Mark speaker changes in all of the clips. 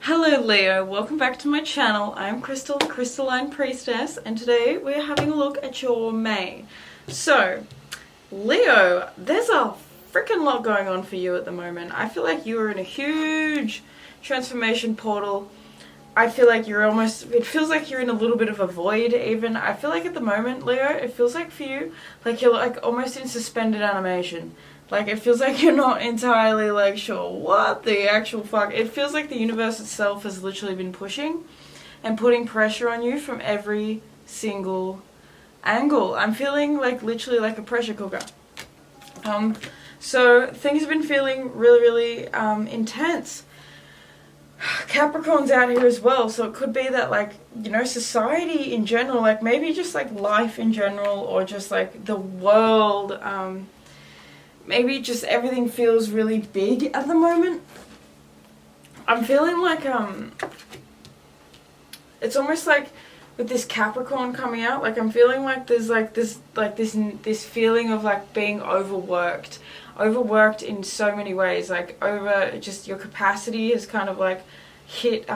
Speaker 1: Hello Leo, welcome back to my channel. I'm Crystal, the Crystalline Priestess, and today we're having a look at your May. So, Leo, there's a freaking lot going on for you at the moment. I feel like you are in a huge transformation portal. I feel like it feels like you're in a little bit of a void even. I feel like at the moment, Leo, it feels like for you, like you're like almost in suspended animation. Like, it feels like you're not entirely, like, sure what the actual fuck. It feels like the universe itself has literally been pushing and putting pressure on you from every single angle. I'm feeling, like, literally like a pressure cooker. So, things have been feeling really, intense. Capricorn's out here as well, so it could be that, like, you know, society in general, like, maybe just, like, life in general, or just, like, the world, maybe just everything feels really big at the moment. I'm feeling like, it's almost like with this Capricorn coming out, like I'm feeling like there's like this feeling of like being overworked in so many ways, like over just your capacity has kind of like hit,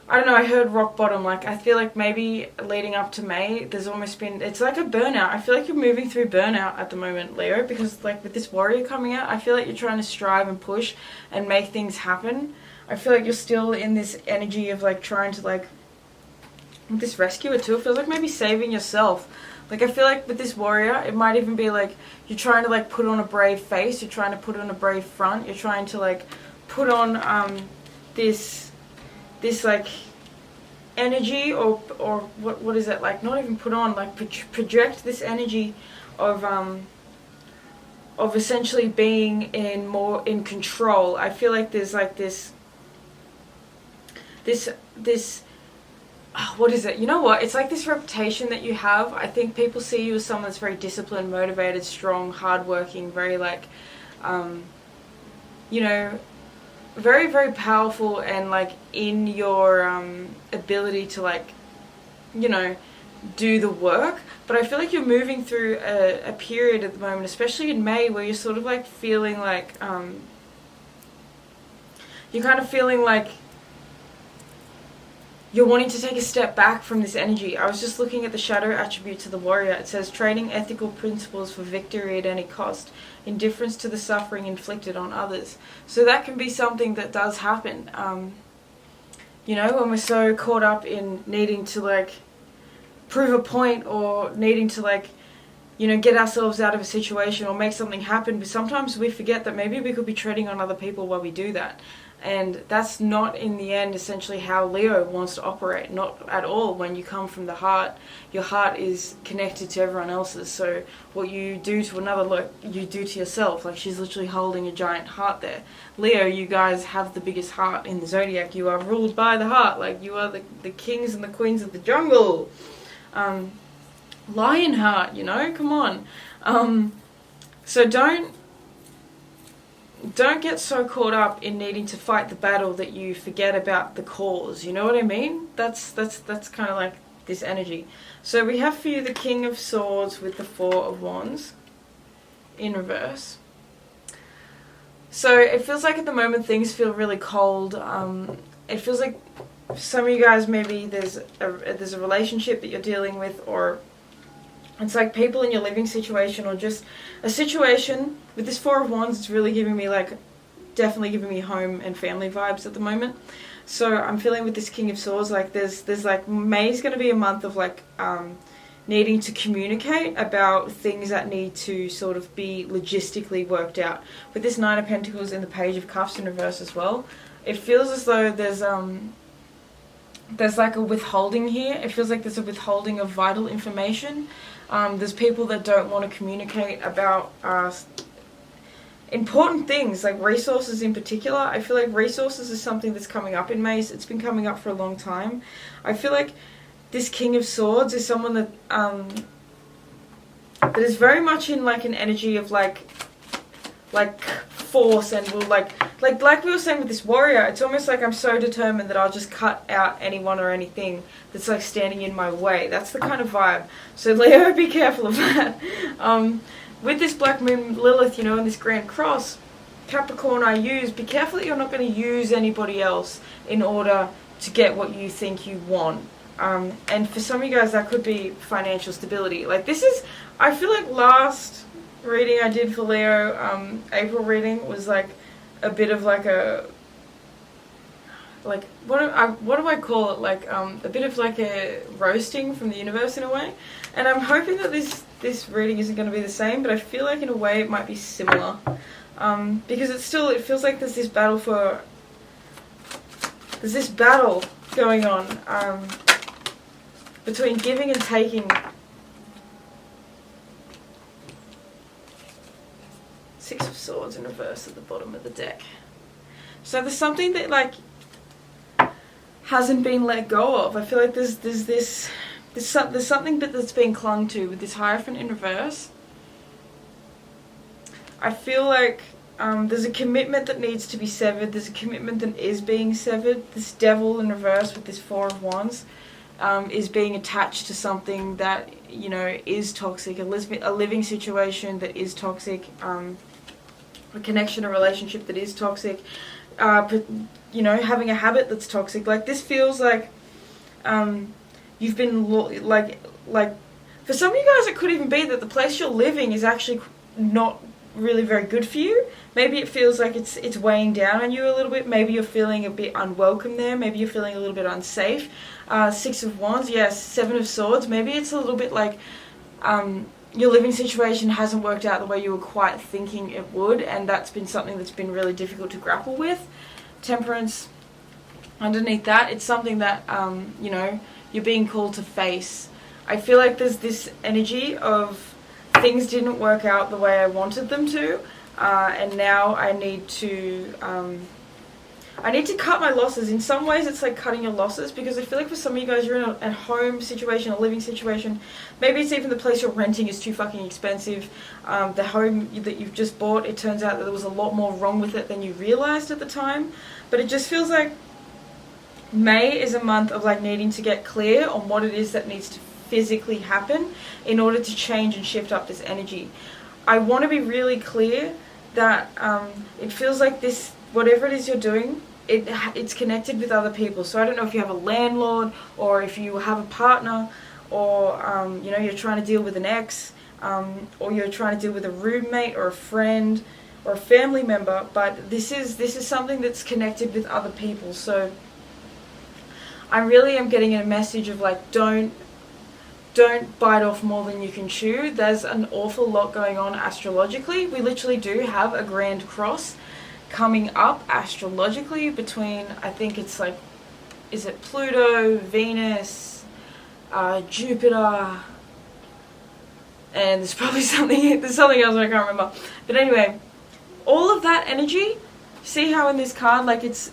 Speaker 1: I don't know, I heard rock bottom. Like, I feel like maybe leading up to May, there's almost been, it's like a burnout. I feel like you're moving through burnout at the moment, Leo, because like with this warrior coming out, I feel like you're trying to strive and push and make things happen. I feel like you're still in this energy of like trying to like, with this rescuer too, it feels like maybe saving yourself. Like, I feel like with this warrior, it might even be like you're trying to like put on a brave face, you're trying to put on a brave front, you're trying to like put on this like energy, or what is it, like not even put on, like project this energy of essentially being more in control. I feel like there's like this what is it? You know what? It's like this reputation that you have. I think people see you as someone that's very disciplined, motivated, strong, hardworking, very like, you know, very powerful, and like in your ability to like, you know, do the work. But I feel like you're moving through a period at the moment, especially in May, where you're sort of like feeling like you're kind of feeling like you're wanting to take a step back from this energy. I was just looking at the shadow attributes of the warrior. It says trading ethical principles for victory at any cost, indifference to the suffering inflicted on others. So that can be something that does happen. You know, when we're so caught up in needing to like prove a point, or needing to like, you know, get ourselves out of a situation or make something happen, but sometimes we forget that maybe we could be treading on other people while we do that. And that's not in the end essentially how Leo wants to operate, not at all. When you come from the heart, your heart is connected to everyone else's. So what you do to another, like you do to yourself. Like, she's literally holding a giant heart there. Leo, you guys have the biggest heart in the zodiac. You are ruled by the heart. Like, you are the kings and the queens of the jungle. Lion heart, you know, come on. So don't get so caught up in needing to fight the battle that you forget about the cause. You know what I mean? That's kind of like this energy. So we have for you the King of Swords with the Four of Wands in reverse. So it feels like at the moment things feel really cold. It feels like some of you guys, maybe there's a relationship that you're dealing with, or it's like people in your living situation, or just a situation. With this Four of Wands, it's really giving me like, definitely giving me home and family vibes at the moment. So I'm feeling with this King of Swords, like there's like, May's going to be a month of like needing to communicate about things that need to sort of be logistically worked out. With this Nine of Pentacles and the Page of Cups in reverse as well, it feels as though there's like a withholding here. It feels like there's a withholding of vital information. There's people that don't want to communicate about important things, like resources in particular. I feel like resources is something that's coming up in May. It's been coming up for a long time. I feel like this King of Swords is someone that that is very much in like an energy of like force, and will like we were saying with this warrior, it's almost like I'm so determined that I'll just cut out anyone or anything that's like standing in my way. That's the kind of vibe. So Leo, be careful of that. With this Black Moon Lilith, you know, and this Grand Cross, Capricorn I use, be careful that you're not going to use anybody else in order to get what you think you want. And for some of you guys, that could be financial stability. Like this is, I feel like last reading I did for Leo, April reading, was like a bit of like a, like, what do I call it? Like, a bit of like a roasting from the universe in a way. And I'm hoping that this reading isn't going to be the same, but I feel like in a way it might be similar. Because it feels like there's this battle going on, between giving and taking. Six of Swords in reverse at the bottom of the deck. So there's something that like hasn't been let go of. I feel like there's something that's being clung to with this Hierophant in reverse. I feel like there's a commitment that needs to be severed. There's a commitment that is being severed. This Devil in reverse with this Four of Wands is being attached to something that, you know, is toxic. A living situation that is toxic. A connection, a relationship that is toxic. You know, having a habit that's toxic. Like this feels like you've been like for some of you guys it could even be that the place you're living is actually not really very good for you. Maybe it feels like it's weighing down on you a little bit. Maybe you're feeling a bit unwelcome there. Maybe you're feeling a little bit unsafe. Six of Wands, yes. Seven of Swords. Maybe it's a little bit like your living situation hasn't worked out the way you were quite thinking it would, and that's been something that's been really difficult to grapple with. Temperance. Underneath that, it's something that you know, you're being called to face. I feel like there's this energy of things didn't work out the way I wanted them to, and now I need to cut my losses. In some ways it's like cutting your losses, because I feel like for some of you guys you're in a home situation, a living situation. Maybe it's even the place you're renting is too fucking expensive. The home that you've just bought, it turns out that there was a lot more wrong with it than you realized at the time. But it just feels like May is a month of like needing to get clear on what it is that needs to physically happen in order to change and shift up this energy. I want to be really clear that it feels like this, whatever it is you're doing, it's connected with other people. So I don't know if you have a landlord, or if you have a partner, or you know, you're trying to deal with an ex, or you're trying to deal with a roommate or a friend or a family member, but this is something that's connected with other people. So I really am getting a message of like, don't bite off more than you can chew. There's an awful lot going on astrologically. We literally do have a grand cross coming up astrologically between, I think it's like, is it Pluto, Venus, Jupiter, and there's probably something else I can't remember. But anyway, all of that energy, see how in this card, like it's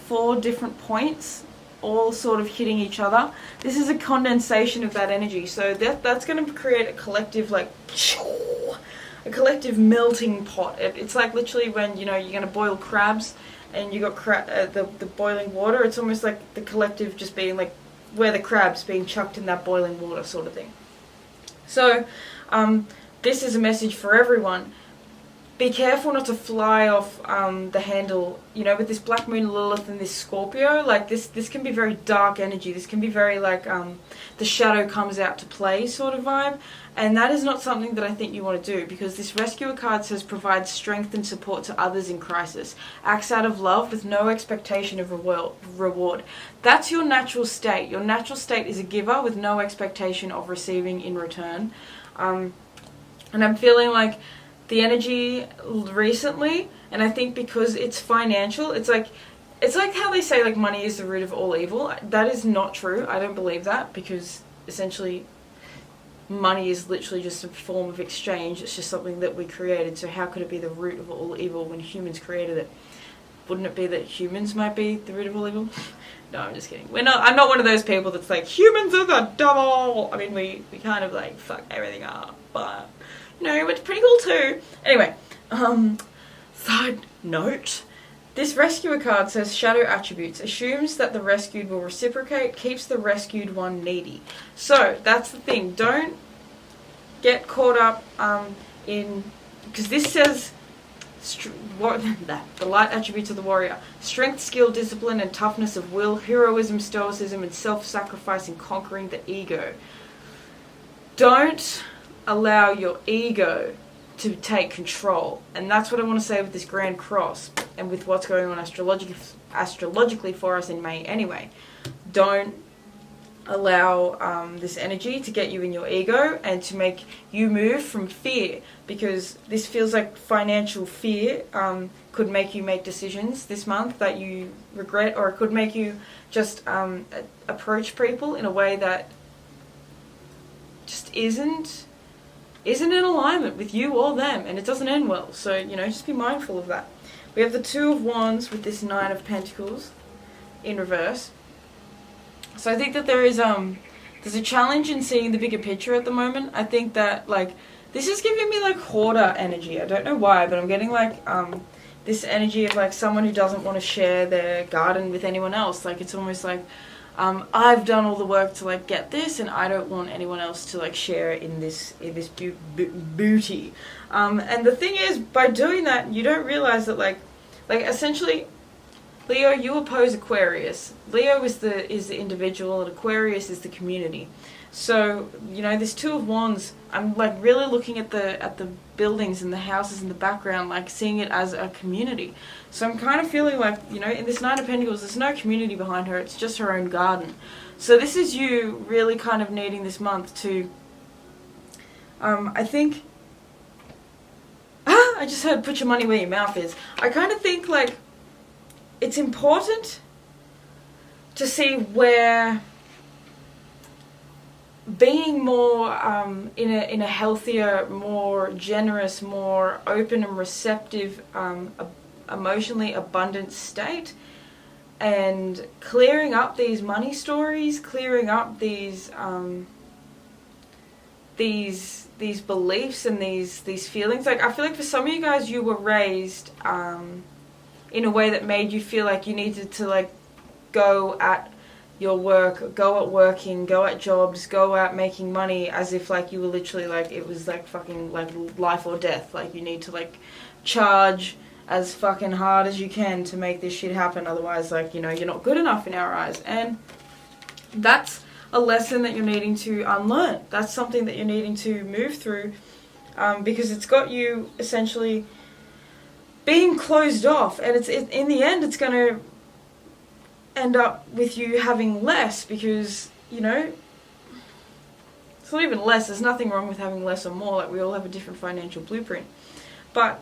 Speaker 1: 4 different points all sort of hitting each other. This is a condensation of that energy, so that's going to create a collective, like a collective melting pot. It's like literally when, you know, you're going to boil crabs and you got the boiling water. It's almost like the collective just being like where the crabs being chucked in that boiling water sort of thing. So this is a message for everyone. Be careful not to fly off the handle, you know, with this Black Moon Lilith and this Scorpio. Like this can be very dark energy. This can be very like the shadow comes out to play sort of vibe. And that is not something that I think you want to do, because this Rescuer card says provide strength and support to others in crisis. Acts out of love with no expectation of reward. That's your natural state. Your natural state is a giver with no expectation of receiving in return. And I'm feeling like the energy recently, and I think because it's financial, it's like how they say like money is the root of all evil. That is not true. I don't believe that, because essentially money is literally just a form of exchange. It's just something that we created. So how could it be the root of all evil when humans created it? Wouldn't it be that humans might be the root of all evil? No, I'm just kidding. I'm not one of those people that's like, humans are the devil. I mean, we kind of like fuck everything up, but you know, it's pretty cool too. Anyway, side note, this Rescuer card says shadow attributes, assumes that the rescued will reciprocate, keeps the rescued one needy. So that's the thing. Don't get caught up in, because this says The light attributes of the warrior: strength, skill, discipline, and toughness of will, heroism, stoicism, and self-sacrifice in conquering the ego. Don't allow your ego to take control. And that's what I want to say with this Grand Cross and with what's going on astrologically for us in May anyway. Don't allow this energy to get you in your ego and to make you move from fear, because this feels like financial fear could make you make decisions this month that you regret, or it could make you just approach people in a way that just isn't in alignment with you or them, and it doesn't end well. So, you know, just be mindful of that. We have the Two of Wands with this Nine of Pentacles in reverse. So I think that there's a challenge in seeing the bigger picture at the moment. I think that, like, this is giving me like hoarder energy. I don't know why, but I'm getting like this energy of like someone who doesn't want to share their garden with anyone else. Like, it's almost like I've done all the work to like get this, and I don't want anyone else to like share in this booty. And the thing is, by doing that, you don't realize that like essentially, Leo, you oppose Aquarius. Leo is the individual, and Aquarius is the community. So, you know, this Two of Wands, I'm like really looking at the buildings and the houses in the background, like seeing it as a community. So I'm kind of feeling like, you know, in this Nine of Pentacles, there's no community behind her, it's just her own garden. So this is you really kind of needing this month to, I think, I just heard put your money where your mouth is. I kind of think like, it's important to see where being more in a healthier, more generous, more open and receptive, emotionally abundant state, and clearing up these money stories, clearing up these beliefs and these feelings. Like, I feel like for some of you guys, you were raised in a way that made you feel like you needed to like go at your work, go at working, go at jobs, go out making money, as if like you were literally like, it was like fucking like life or death. Like, you need to like charge as fucking hard as you can to make this shit happen, otherwise, like, you know, you're not good enough in our eyes. And that's a lesson that you're needing to unlearn. That's something that you're needing to move through, because it's got you essentially being closed off, and in the end it's going to end up with you having less, because, you know, it's not even less, there's nothing wrong with having less or more, like we all have a different financial blueprint, but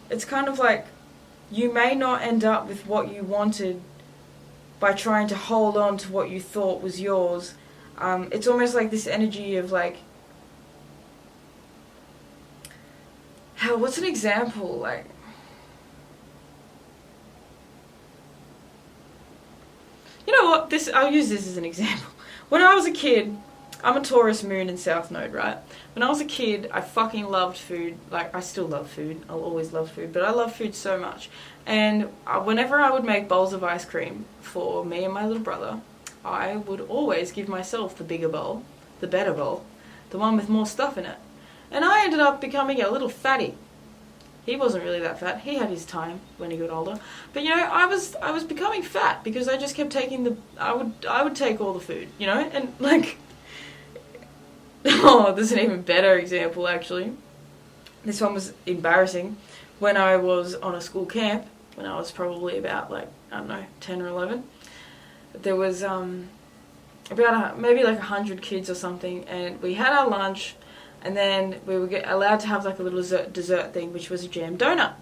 Speaker 1: it's kind of like you may not end up with what you wanted by trying to hold on to what you thought was yours. It's almost like this energy of like, what's an example, like, you know what, I'll use this as an example. When I was a kid, I'm a Taurus moon in South Node, right? When I was a kid, I fucking loved food. Like, I still love food. I'll always love food, but I love food so much. And whenever I would make bowls of ice cream for me and my little brother, I would always give myself the bigger bowl, the better bowl, the one with more stuff in it. And I ended up becoming a little fatty. He wasn't really that fat. He had his time when he got older. But, you know, I was becoming fat because I just kept taking I would take all the food, you know? And, like, oh, there's an even better example, actually. This one was embarrassing. When I was on a school camp, when I was probably about, like, I don't know, 10 or 11, there was maybe like 100 kids or something, and we had our lunch, and then we were allowed to have like a little dessert thing, which was a jam donut.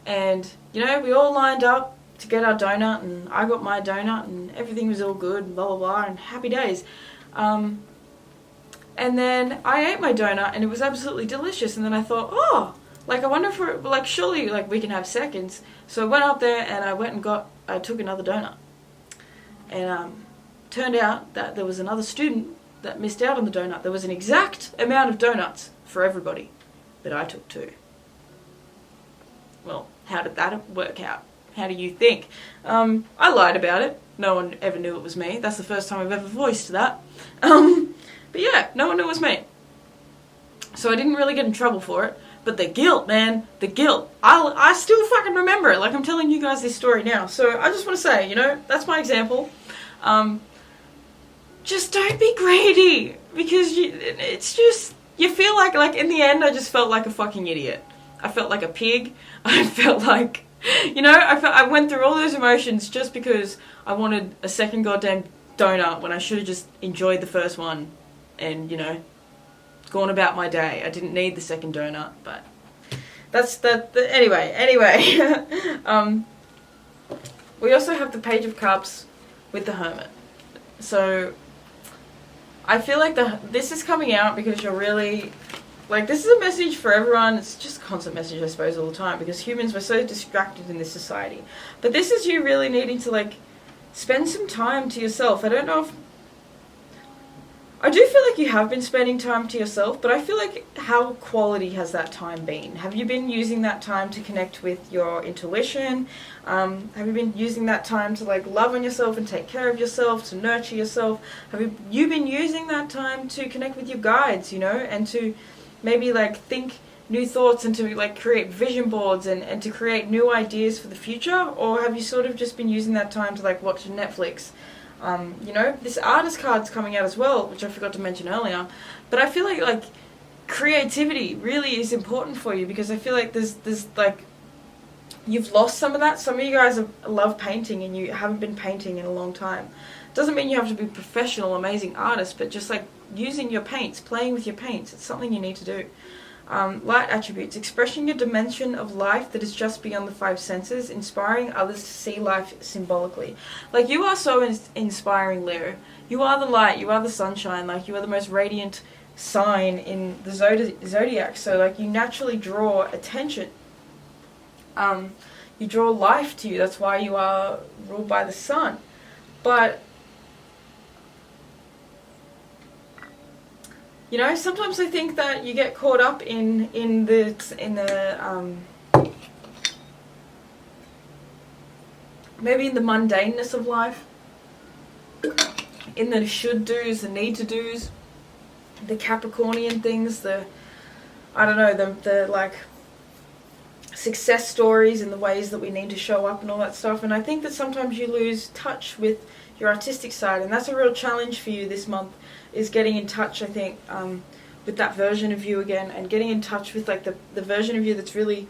Speaker 1: And, you know, we all lined up to get our donut, and I got my donut, and everything was all good, blah, blah, blah, and happy days. And then I ate my donut, and it was absolutely delicious, and then I thought, oh, like, I wonder if like, surely, like, we can have seconds. So I went up there, and I took another donut. And turned out that there was another student that missed out on the donut. There was an exact amount of donuts for everybody, but I took 2. Well, how did that work out? How do you think? I lied about it. No one ever knew it was me. That's the first time I've ever voiced that. But yeah, no one knew it was me. So I didn't really get in trouble for it. But the guilt, man, the guilt. I still fucking remember it. Like, I'm telling you guys this story now. So I just want to say, you know, that's my example. Just don't be greedy, because it's just, you feel like in the end, I just felt like a fucking idiot. I felt like a pig. I felt like, you know, I went through all those emotions just because I wanted a second goddamn donut when I should have just enjoyed the first one and, you know, gone about my day. I didn't need the second donut, but that's anyway. We also have the Page of Cups with the Hermit. So I feel like this is coming out because you're really, like, this is a message for everyone. It's just a constant message, I suppose, all the time, because humans, we're so distracted in this society. But this is you really needing to, like, spend some time to yourself. I don't know if, I do feel like you have been spending time to yourself, but I feel like, how quality has that time been? Have you been using that time to connect with your intuition? Have you been using that time to, like, love on yourself and take care of yourself, to nurture yourself? Have you been using that time to connect with your guides, you know, and to maybe, like, think new thoughts and to, like, create vision boards and to create new ideas for the future? Or have you sort of just been using that time to, like, watch Netflix? You know, this artist card's coming out as well, which I forgot to mention earlier. But I feel like creativity really is important for you, because I feel like there's like, you've lost some of that. Some of you guys love painting and you haven't been painting in a long time. Doesn't mean you have to be a professional, amazing artist, but just, like, using your paints, playing with your paints, it's something you need to do. Light attributes, expressing your dimension of life that is just beyond the five senses, inspiring others to see life symbolically. Like, you are so inspiring, Leo. You are the light, you are the sunshine, like, you are the most radiant sign in the zodiac, so, like, you naturally draw attention. You draw life to you, that's why you are ruled by the sun. But you know, sometimes I think that you get caught up in the maybe in the mundaneness of life, in the should do's, the need to do's, the Capricornian things, the like success stories and the ways that we need to show up and all that stuff. And I think that sometimes you lose touch with your artistic side, and that's a real challenge for you this month, is getting in touch, I think, with that version of you again, and getting in touch with, like, the version of you that really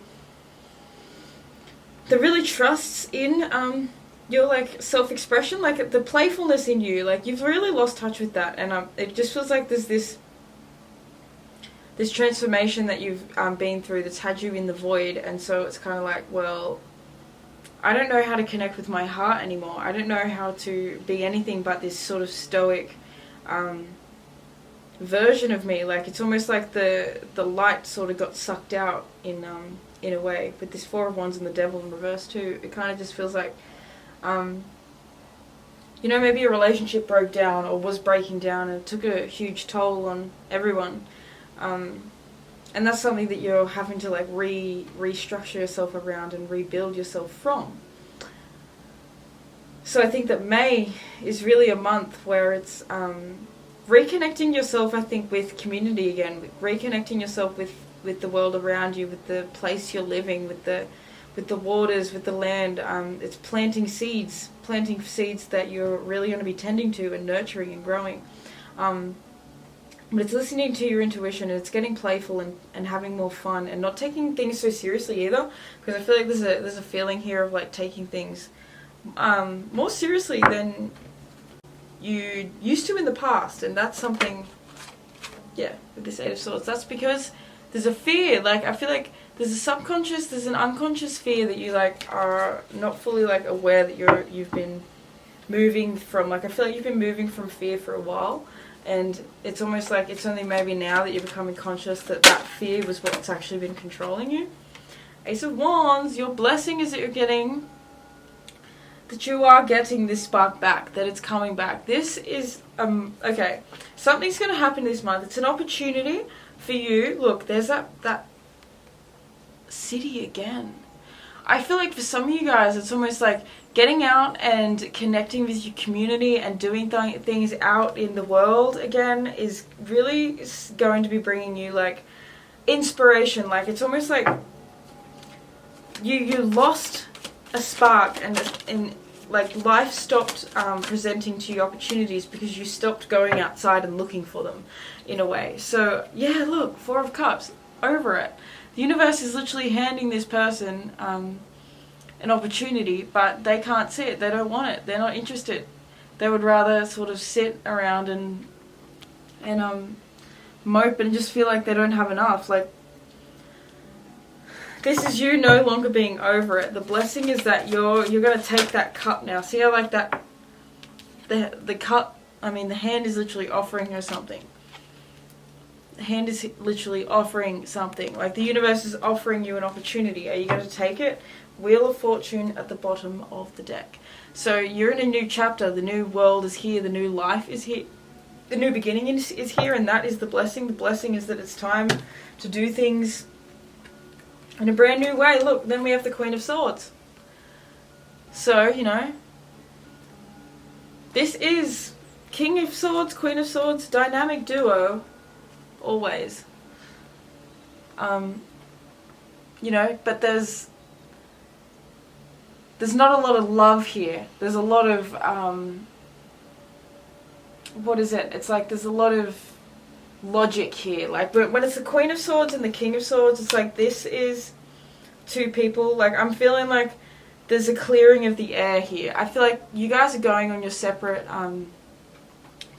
Speaker 1: trusts in your, like, self-expression, like the playfulness in you. Like, you've really lost touch with that, and it just feels like there's this transformation that you've been through that's had you in the void, and so it's kind of like, well, I don't know how to connect with my heart anymore. I don't know how to be anything but this sort of stoic version of me. Like, it's almost like the light sort of got sucked out in a way, with this Four of Wands and the Devil in reverse too. It kind of just feels like, you know, maybe a relationship broke down or was breaking down, and it took a huge toll on everyone. And that's something that you're having to, like, restructure yourself around and rebuild yourself from. So I think that May is really a month where it's reconnecting yourself, I think, with community again, reconnecting yourself with the world around you, with the place you're living, with the waters, with the land. It's planting seeds that you're really going to be tending to and nurturing and growing. But it's listening to your intuition, and it's getting playful and having more fun, and not taking things so seriously either, because I feel like there's a feeling here of, like, taking things more seriously than you used to in the past. And that's something, yeah, with this Eight of Swords, that's because there's a fear. Like, I feel like there's a subconscious, there's an unconscious fear that you, like, are not fully, like, aware that you've been moving from. Like, I feel like you've been moving from fear for a while. And it's almost like it's only maybe now that you're becoming conscious that fear was what's actually been controlling you. Ace of Wands, your blessing is that you are getting this spark back, that it's coming back. This is, okay, something's going to happen this month. It's an opportunity for you. Look, there's that city again. I feel like for some of you guys, it's almost like getting out and connecting with your community and doing things out in the world again is really going to be bringing you, like, inspiration. Like it's almost like you lost a spark, and like life stopped presenting to you opportunities because you stopped going outside and looking for them, in a way. So yeah, look, Four of Cups, over it. The universe is literally handing this person an opportunity, but they can't see it. They don't want it. They're not interested. They would rather sort of sit around and mope and just feel like they don't have enough. Like, this is you no longer being over it. The blessing is that you're going to take that cup now. See how like that, the cup, I mean the hand is literally offering her something. The hand is literally offering something. Like the universe is offering you an opportunity. Are you going to take it? Wheel of Fortune at the bottom of the deck. So you're in a new chapter. The new world is here. The new life is here. The new beginning is here, and that is the blessing. The blessing is that it's time to do things in a brand new way. Look, then we have the Queen of Swords. So, you know, this is King of Swords, Queen of Swords, dynamic duo, always. You know, but there's not a lot of love here. There's a lot of, what is it? It's like there's a lot of logic here. Like when it's the Queen of Swords and the King of Swords, it's like this is two people. Like I'm feeling like there's a clearing of the air here. I feel like you guys are going on your separate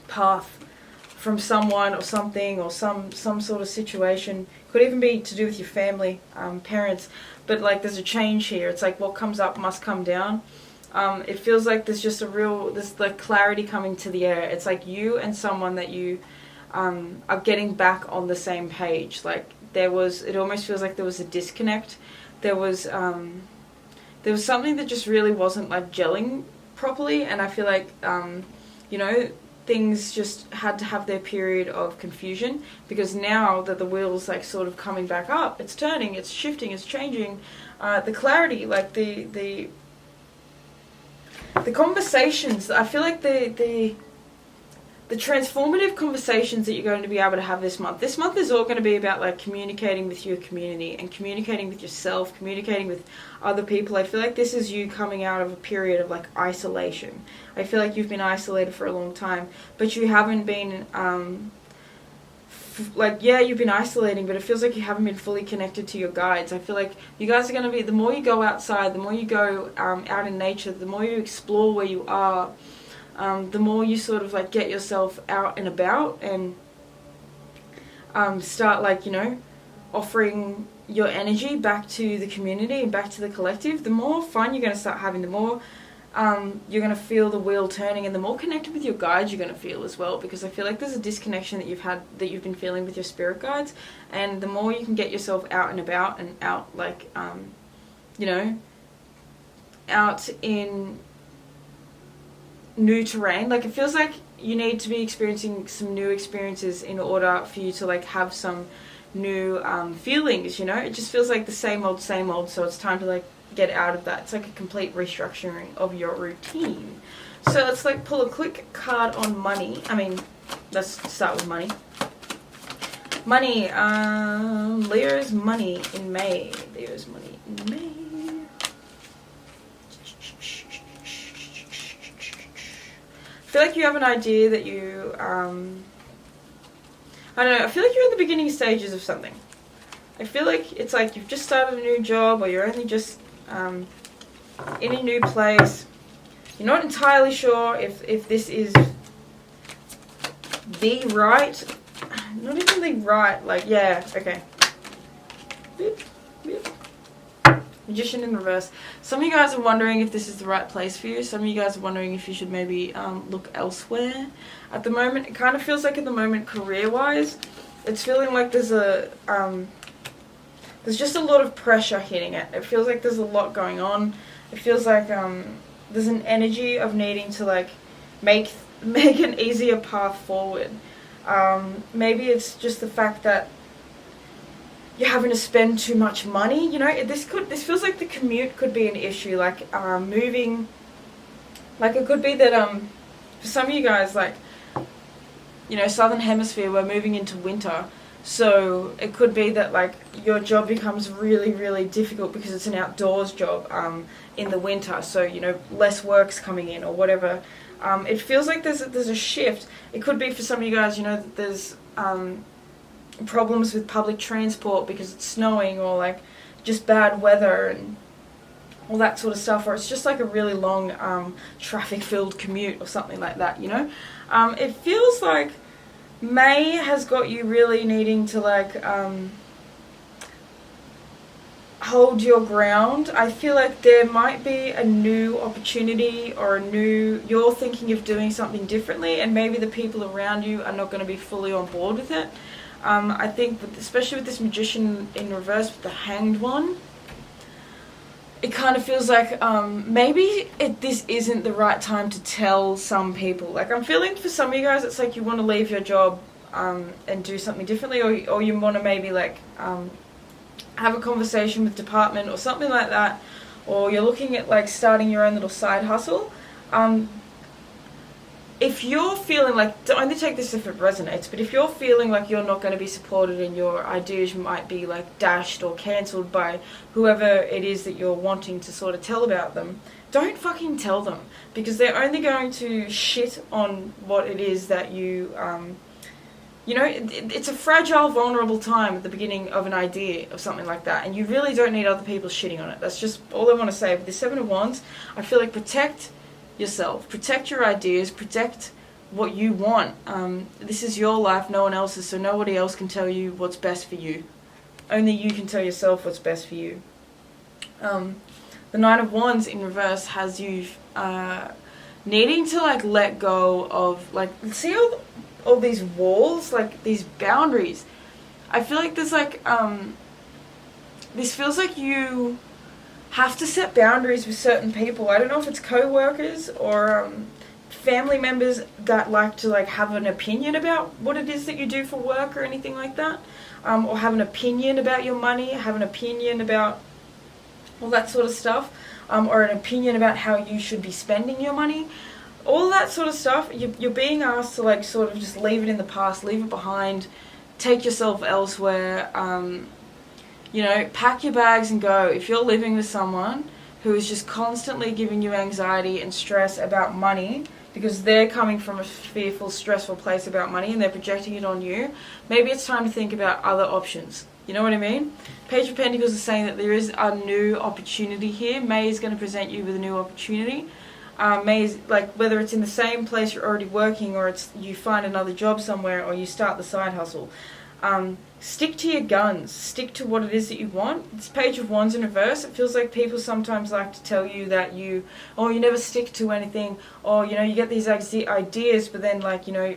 Speaker 1: path from someone or something, or some sort of situation. Could even be to do with your family, parents. But like there's a change here. It's like what comes up must come down. It feels like there's just there's like clarity coming to the air. It's like you and someone that you are getting back on the same page. Like it almost feels like there was a disconnect. There was something that just really wasn't like gelling properly, and I feel like you know, things just had to have their period of confusion, because now that the wheel's like sort of coming back up, it's turning, it's shifting, it's changing. The clarity, like the conversations, I feel like the transformative conversations that you're going to be able to have this month. This month is all going to be about like communicating with your community and communicating with yourself, communicating with other people. I feel like this is you coming out of a period of like isolation. I feel like you've been isolated for a long time, but you haven't been like, yeah, you've been isolating, but it feels like you haven't been fully connected to your guides. I feel like you guys are going to be, the more you go outside, the more you go out in nature, the more you explore where you are, the more you sort of like get yourself out and about and start like, you know, offering your energy back to the community and back to the collective, the more fun you're going to start having, the more you're going to feel the wheel turning, and the more connected with your guides you're going to feel as well, because I feel like there's a disconnection that you've been feeling with your spirit guides, and the more you can get yourself out and about and out like you know, out in new terrain. Like it feels like you need to be experiencing some new experiences in order for you to like have some new feelings, you know. It just feels like the same old, so it's time to like get out of that. It's like a complete restructuring of your routine. So let's like pull a quick card on money. I mean, let's start with money. Money, Leo's money in May. Leo's money in May. I feel like you have an idea that you, I don't know, I feel like you're in the beginning stages of something. I feel like it's like you've just started a new job, or you're only just in a new place. You're not entirely sure if this is the right, not even the right, like, yeah, okay. Beep, beep. Magician in reverse. Some of you guys are wondering if this is the right place for you. Some of you guys are wondering if you should maybe look elsewhere. At the moment, it kind of feels like at the moment, career-wise, it's feeling like there's just a lot of pressure hitting it. It feels like there's a lot going on. It feels like there's an energy of needing to like make an easier path forward. Maybe it's just the fact that you're having to spend too much money, you know. This feels like the commute could be an issue, like moving, like it could be that for some of you guys, like, you know, southern hemisphere, we're moving into winter, So it could be that like your job becomes really, really difficult because it's an outdoors job in the winter. So, you know, less work's coming in or whatever. It feels like there's a shift. It could be for some of you guys, you know, that there's problems with public transport because it's snowing, or like just bad weather and all that sort of stuff, or it's just like a really long traffic-filled commute or something like that, you know. It feels like May has got you really needing to like hold your ground. I feel like there might be a new opportunity, or you're thinking of doing something differently, and maybe the people around you are not going to be fully on board with it. I think, especially with this Magician in reverse with the Hanged one, it kind of feels like maybe this isn't the right time to tell some people. Like, I'm feeling for some of you guys, it's like you want to leave your job and do something differently, or you want to maybe like have a conversation with department or something like that, or you're looking at like starting your own little side hustle. If you're feeling like, only take this if it resonates, but if you're feeling like you're not going to be supported and your ideas might be like dashed or cancelled by whoever it is that you're wanting to sort of tell about them, don't fucking tell them, because they're only going to shit on what it is that you, you know, it's a fragile, vulnerable time at the beginning of an idea of something like that, and you really don't need other people shitting on it. That's just all I want to say. With the Seven of Wands, I feel like protect yourself, protect your ideas, protect what you want. This is your life, no one else's, so nobody else can tell you what's best for you. Only you can tell yourself what's best for you. The Nine of Wands in reverse has you needing to like let go of, like, see all these walls, like these boundaries. I feel like there's like this feels like you have to set boundaries with certain people. I don't know if it's co-workers or family members that like to like have an opinion about what it is that you do for work or anything like that, or have an opinion about your money, have an opinion about all that sort of stuff, or an opinion about how you should be spending your money. All that sort of stuff, you're being asked to like sort of just leave it in the past, leave it behind, take yourself elsewhere. You know, pack your bags and go. If you're living with someone who is just constantly giving you anxiety and stress about money, because they're coming from a fearful, stressful place about money and they're projecting it on you, maybe it's time to think about other options. You know what I mean? Page of Pentacles is saying that there is a new opportunity here. May is going to present you with a new opportunity. May is like, whether it's in the same place you're already working, or it's you find another job somewhere, or you start the side hustle. Stick to your guns. Stick to what it is that you want. It's Page of Wands in reverse. It feels like people sometimes like to tell you that you never stick to anything, or, you know, you get these ideas, but then, like, you know,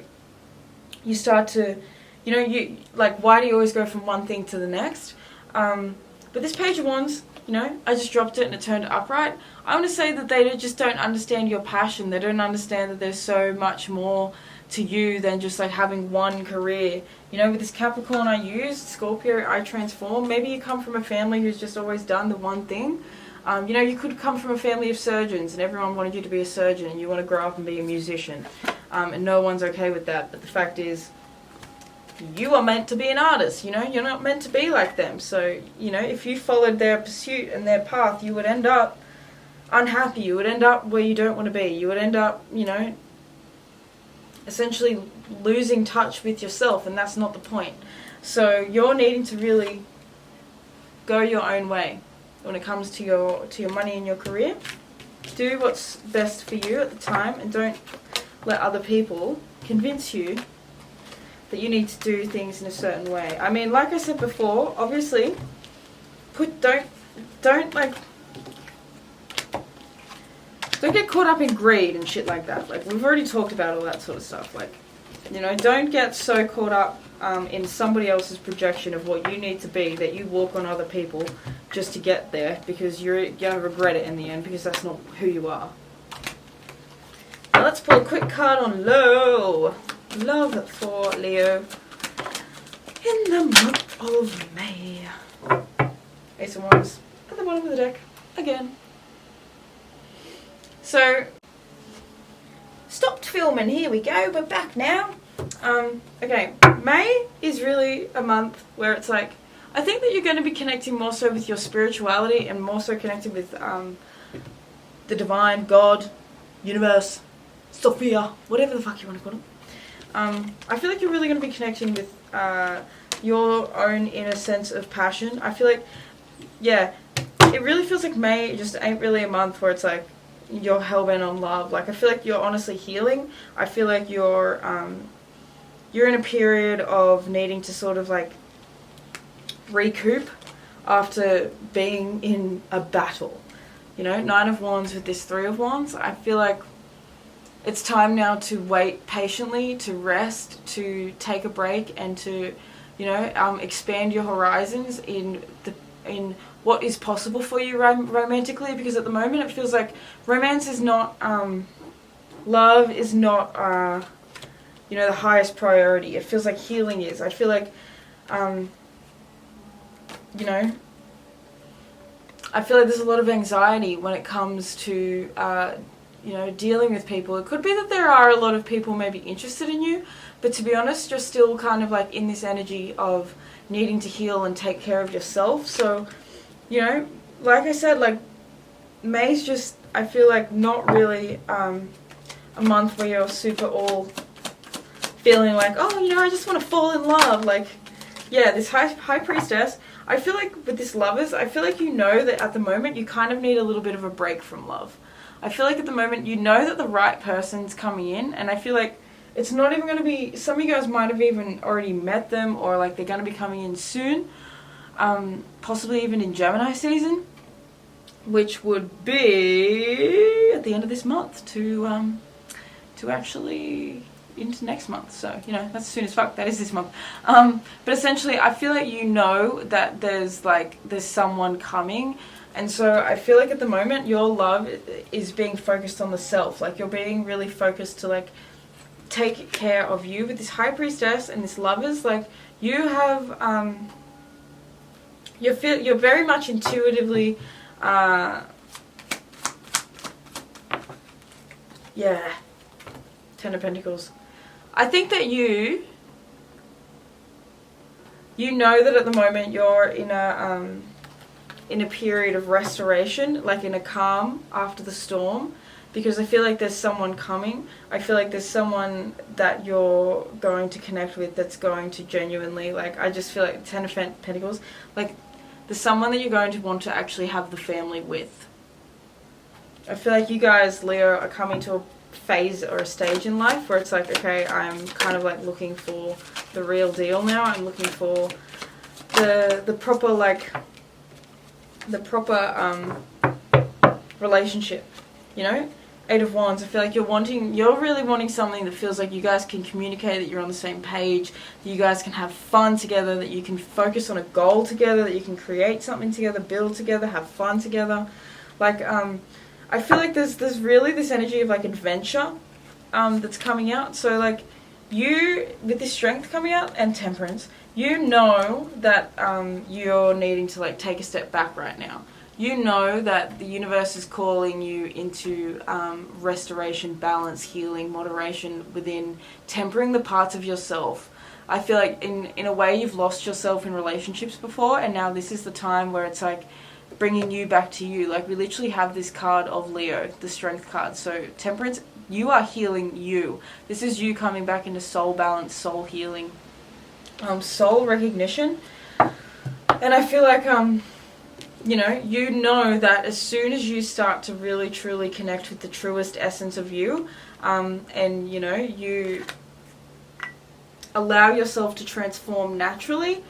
Speaker 1: you start to, you know, you like, why do you always go from one thing to the next? But this Page of Wands, you know, I just dropped it and it turned upright. I want to say that they just don't understand your passion. They don't understand that there's so much more to you than just like having one career. You know, with this Capricorn I used, Scorpio I transform. Maybe you come from a family who's just always done the one thing. You know, you could come from a family of surgeons and everyone wanted you to be a surgeon, and you want to grow up and be a musician. And no one's okay with that. But the fact is, you are meant to be an artist, you know, you're not meant to be like them. So, you know, if you followed their pursuit and their path, you would end up unhappy, you would end up where you don't want to be, you would end up, you know, essentially losing touch with yourself, and that's not the point. So you're needing to really go your own way when it comes to your money and your career. Do what's best for you at the time, and don't let other people convince you that you need to do things in a certain way. I mean, like I said before, obviously, don't get caught up in greed and shit like that. Like, we've already talked about all that sort of stuff. Like, you know, don't get so caught up in somebody else's projection of what you need to be that you walk on other people just to get there, because you're gonna regret it in the end, because that's not who you are. Now let's pull a quick card on love for Leo in the month of May. Ace of Wands at the bottom of the deck again. So, stopped filming, here we go, we're back now. Okay, May is really a month where it's like, I think that you're going to be connecting more so with your spirituality and more so connecting with the divine, God, universe, Sophia, whatever the fuck you want to call it. I feel like you're really going to be connecting with your own inner sense of passion. I feel like, yeah, it really feels like May just ain't really a month where it's like you're hellbent on love. Like, I feel like you're honestly healing. I feel like you're in a period of needing to sort of like recoup after being in a battle. You know, 9 of Wands with this 3 of Wands. I feel like it's time now to wait patiently, to rest, to take a break, and to, you know, expand your horizons in what is possible for you romantically. Because at the moment it feels like romance is not, love is not, you know, the highest priority. It feels like healing is. I feel like, you know, I feel like there's a lot of anxiety when it comes to, you know, dealing with people. It could be that there are a lot of people maybe interested in you, but to be honest, you're still kind of like in this energy of needing to heal and take care of yourself. So, you know, like I said, like, May's just, I feel like, not really a month where you're super all feeling like, oh, you know, I just want to fall in love. Like, yeah, this high priestess, I feel like with this lovers, I feel like you know that at the moment you kind of need a little bit of a break from love. I feel like at the moment you know that the right person's coming in, and I feel like it's not even going to be, some of you guys might have even already met them, or like they're going to be coming in soon, possibly even in Gemini season, which would be at the end of this month to actually into next month. So, you know, that's soon as fuck. That is this month. But essentially, I feel like you know that there's someone coming. And so I feel like at the moment your love is being focused on the self. Like, you're being really focused to like take care of you with this high priestess and this lovers. Like, you have you're very much intuitively yeah, 10 of Pentacles. I think that you know that at the moment you're in a period of restoration, like in a calm after the storm, because I feel like there's someone coming. I feel like there's someone that you're going to connect with that's going to genuinely, like, I just feel like 10 of Pentacles, like, there's someone that you're going to want to actually have the family with. I feel like you guys, Leo, are coming to a phase or a stage in life where it's like, okay, I'm kind of like looking for the real deal now. I'm looking for the proper, like, the proper relationship, you know? 8 of Wands, I feel like you're really wanting something that feels like you guys can communicate, that you're on the same page, that you guys can have fun together, that you can focus on a goal together, that you can create something together, build together, have fun together. Like, I feel like there's really this energy of like adventure that's coming out. So like, you, with this Strength coming out and Temperance, you know that you're needing to like take a step back right now. You know that the universe is calling you into restoration, balance, healing, moderation within, tempering the parts of yourself. I feel like in a way you've lost yourself in relationships before, and now this is the time where it's like bringing you back to you. Like, we literally have this card of Leo, the Strength card. So Temperance, you are healing you. This is you coming back into soul balance, soul healing, soul recognition. And I feel like you know that as soon as you start to really truly connect with the truest essence of you, and you know, you allow yourself to transform naturally,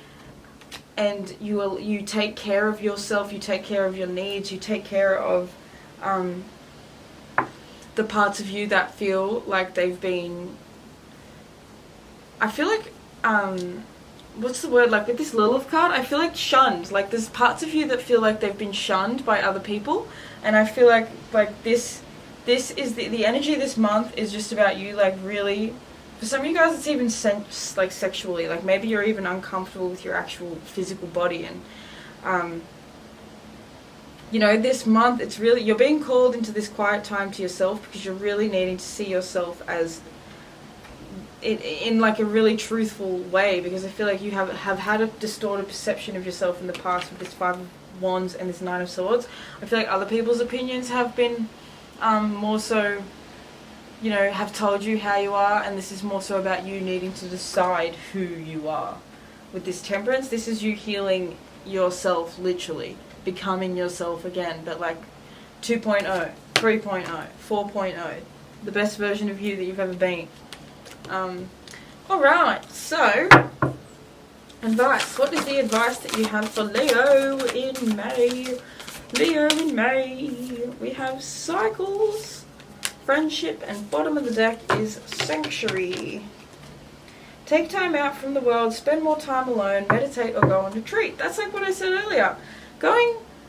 Speaker 1: and you take care of yourself, you take care of your needs, you take care of the parts of you that feel like they've been, I feel like, what's the word, like with this Lilith card, I feel like shunned. Like, there's parts of you that feel like they've been shunned by other people, and I feel like this is the energy this month is just about you, like, really, for some of you guys it's even like sexually, like maybe you're even uncomfortable with your actual physical body, and you know, this month it's really, you're being called into this quiet time to yourself because you're really needing to see yourself as it in like a really truthful way, because I feel like you have had a distorted perception of yourself in the past with this Five of Wands and this Nine of Swords. I feel like other people's opinions have been more so, you know, have told you how you are, and this is more so about you needing to decide who you are. With this Temperance, this is you healing yourself, literally becoming yourself again, but like 2.0, 3.0, 4.0, the best version of you that you've ever been. Alright, so advice. What is the advice that you have for Leo in May? Leo in May, we have cycles, friendship, and bottom of the deck is sanctuary. Take time out from the world, spend more time alone, meditate or go on retreat. That's like what I said earlier.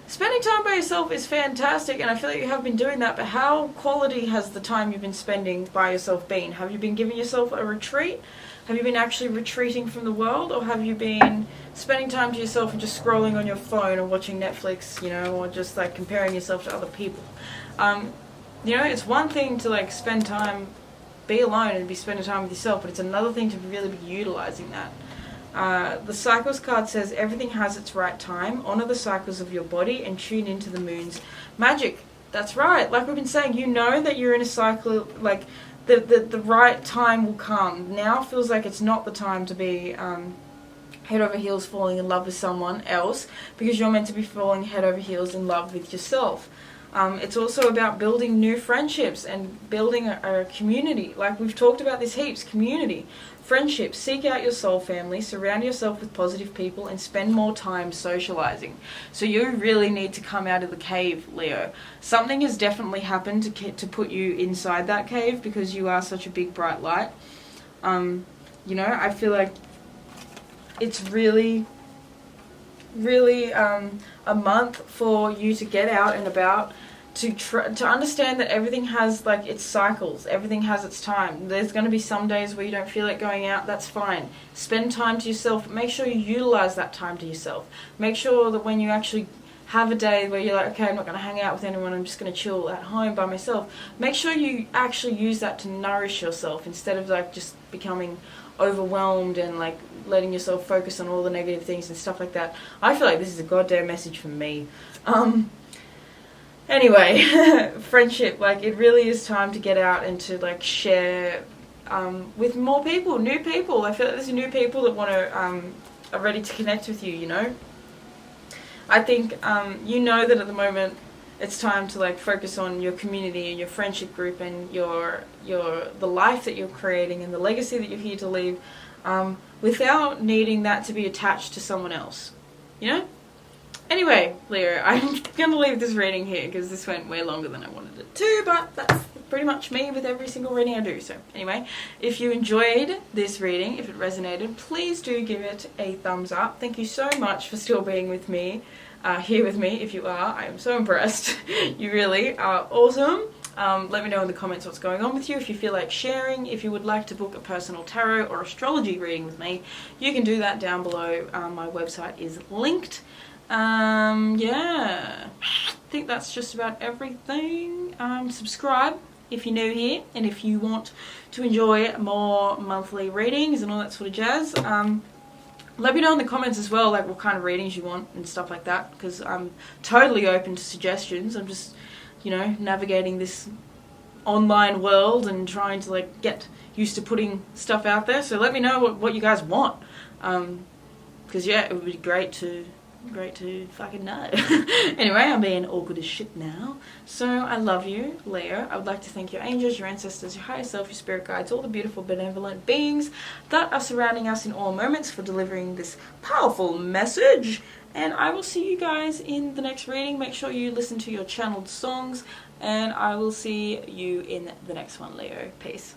Speaker 1: Spending time by yourself is fantastic, and I feel like you have been doing that, but how quality has the time you've been spending by yourself been? Have you been giving yourself a retreat? Have you been actually retreating from the world, or have you been spending time to yourself and just scrolling on your phone or watching Netflix, you know, or just like comparing yourself to other people? You know, it's one thing to like spend time, be alone and be spending time with yourself, but it's another thing to really be utilizing that. The Cycles card says everything has its right time. Honor the cycles of your body and tune into the moon's magic. That's right. Like we've been saying, you know that you're in a cycle, like the right time will come. Now feels like it's not the time to be head over heels falling in love with someone else, because you're meant to be falling head over heels in love with yourself. It's also about building new friendships and building a community. Like we've talked about this heaps. Community, friendships, seek out your soul family, surround yourself with positive people, and spend more time socializing. So you really need to come out of the cave, Leo. Something has definitely happened to put you inside that cave, because you are such a big bright light. You know, I feel like it's really a month for you to get out and about, to understand that everything has like its cycles, everything has its time. There's going to be some days where you don't feel like going out, that's fine. Spend time to yourself, make sure you utilize that time to yourself. Make sure that when you actually have a day where you're like, okay, I'm not going to hang out with anyone, I'm just going to chill at home by myself, make sure you actually use that to nourish yourself, instead of like just becoming overwhelmed and like letting yourself focus on all the negative things and stuff like that. I feel like this is a goddamn message from me. Anyway, friendship, like it really is time to get out and to like share with more people, new people. I feel like there's new people that want to are ready to connect with you, you know. I think you know that at the moment it's time to like focus on your community and your friendship group and the life that you're creating and the legacy that you're here to leave, without needing that to be attached to someone else, you know. Anyway, Leo, I'm going to leave this reading here because this went way longer than I wanted it to, but that's pretty much me with every single reading I do. So anyway, if you enjoyed this reading, if it resonated, please do give it a thumbs up. Thank you so much for still being with me, here with me. If you are, I am so impressed. You really are awesome. Let me know in the comments what's going on with you. If you feel like sharing, if you would like to book a personal tarot or astrology reading with me, you can do that down below. My website is linked. Yeah, I think that's just about everything. Subscribe if you're new here, and if you want to enjoy more monthly readings and all that sort of jazz. Let me know in the comments as well, like what kind of readings you want and stuff like that, because I'm totally open to suggestions. I'm just, you know, navigating this online world and trying to like get used to putting stuff out there. So let me know what you guys want, because yeah, it would be great to fucking know. Anyway, I'm being awkward as shit now. So I love you, Leo. I would like to thank your angels, your ancestors, your higher self, your spirit guides, all the beautiful benevolent beings that are surrounding us in all moments, for delivering this powerful message. And I will see you guys in the next reading. Make sure you listen to your channeled songs, and I will see you in the next one, Leo. Peace.